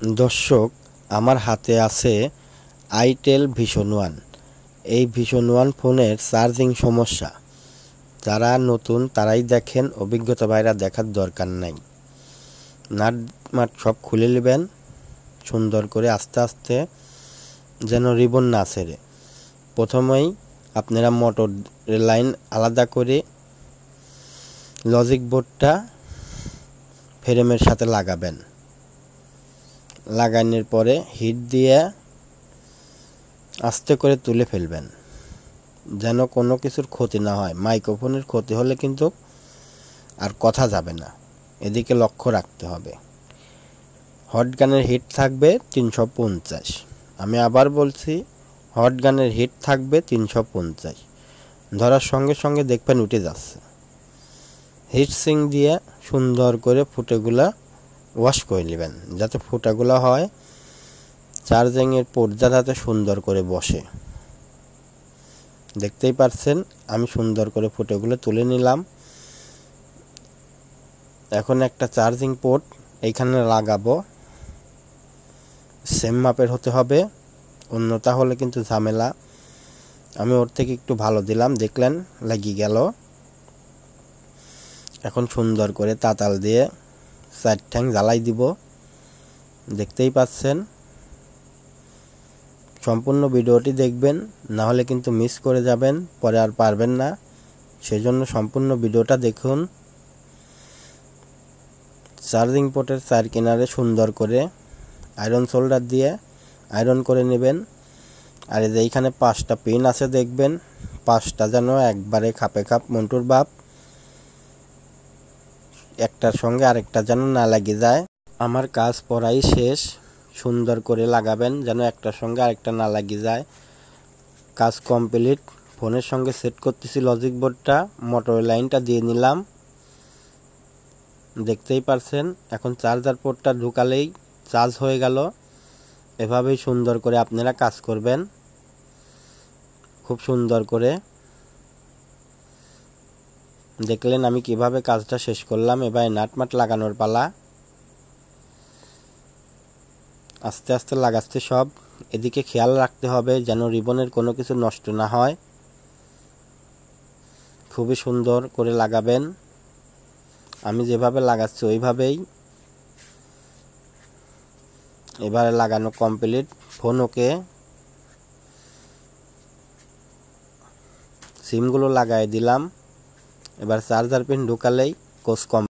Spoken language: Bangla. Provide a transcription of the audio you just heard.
দর্শক, আমার হাতে আছে আইটেল ভিশন ওয়ান। এই ভিশন ওয়ান ফোনের চার্জিং সমস্যা। যারা নতুন তারাই দেখেন, অভিজ্ঞতা বাইরা দেখার দরকার নাই। নাট মাট সব খুলে নেবেন সুন্দর করে, আস্তে আস্তে, যেন রিবন না ছেড়ে। প্রথমেই আপনারা মোটর লাইন আলাদা করে লজিক বোর্ডটা ফ্রেমের সাথে লাগাবেন। লাগানোর পরে হিট দিয়ে আস্তে করে তুলে ফেলবেন, যেন কোনো কিছুর ক্ষতি না হয়। মাইক্রোফোনের ক্ষতি হলে কিন্তু আর কথা যাবে না, এদিকে লক্ষ্য রাখতে হবে। হট গানের হিট থাকবে 350। আমি আবার বলছি, হট গানের হিট থাকবে 350। ধরার সঙ্গে সঙ্গে দেখবেন উঠে যাচ্ছে। হিট সিং দিয়ে সুন্দর করে ফুটেগুলা ওয়াশ করে নেবেন, যাতে ফুটাগুলো হয় চার্জিংয়ের পর্দা যাতে সুন্দর করে বসে। দেখতেই পাচ্ছেন আমি সুন্দর করে ফুটেগুলো তুলে নিলাম। এখন একটা চার্জিং পোর্ট এইখানে লাগাবো, সেম মাপের হতে হবে, অন্যটা হলে কিন্তু ঝামেলা। আমি ওর থেকে একটু ভালো দিলাম, দেখলেন লাগিয়ে গেল। এখন সুন্দর করে তাতাল দিয়ে 4 ঠ্যাং জ্বালাই দিব। দেখতেই পাচ্ছেন, সম্পূর্ণ ভিডিওটি দেখবেন, না হলে কিন্তু মিস করে যাবেন, পরে আর পারবেন না। সেজন্য সম্পূর্ণ ভিডিওটা দেখুন। চার্জিং পোর্টের 4 কিনারে সুন্দর করে আয়রন সোল্ডার দিয়ে আয়রন করে নেবেন। আর এই যে এইখানে 5টা পিন আছে, দেখবেন 5টা যেন একবারে খাপে খাপ মন্টুর বাপ, একটার সঙ্গে আরেকটা যেন না লাগে যায়। আমার কাজ পড়াই শেষ। সুন্দর করে লাগাবেন যেন একটার সঙ্গে আরেকটা না লাগে যায়। কাজ কমপ্লিট। ফোনের সঙ্গে সেট করতেছি লজিক বোর্ডটা, মোটর লাইনটা দিয়ে নিলাম। দেখতেই পারছেন, এখন চার্জার পোর্টটা ঢুকালেই চার্জ হয়ে গেল। এভাবেই সুন্দর করে আপনারা কাজ করবেন, খুব সুন্দর করে। দেখলেন আমি কিভাবে কাজটা শেষ করলাম। এবার নাটমাট লাগানোর পালা। আস্তে আস্তে লাগাচ্ছে সব। এদিকে খেয়াল রাখতে হবে যেন রিবনের কোনো কিছু নষ্ট না হয়। খুবই সুন্দর করে লাগাবেন। আমি যেভাবে লাগাচ্ছি ওইভাবেই। এবারে লাগানো কমপ্লিট। ফোন ওকে। সিমগুলো লাগাই দিলাম। এবার চার্জার পিন ঢুকালেই কোর্স কমপ্লিট।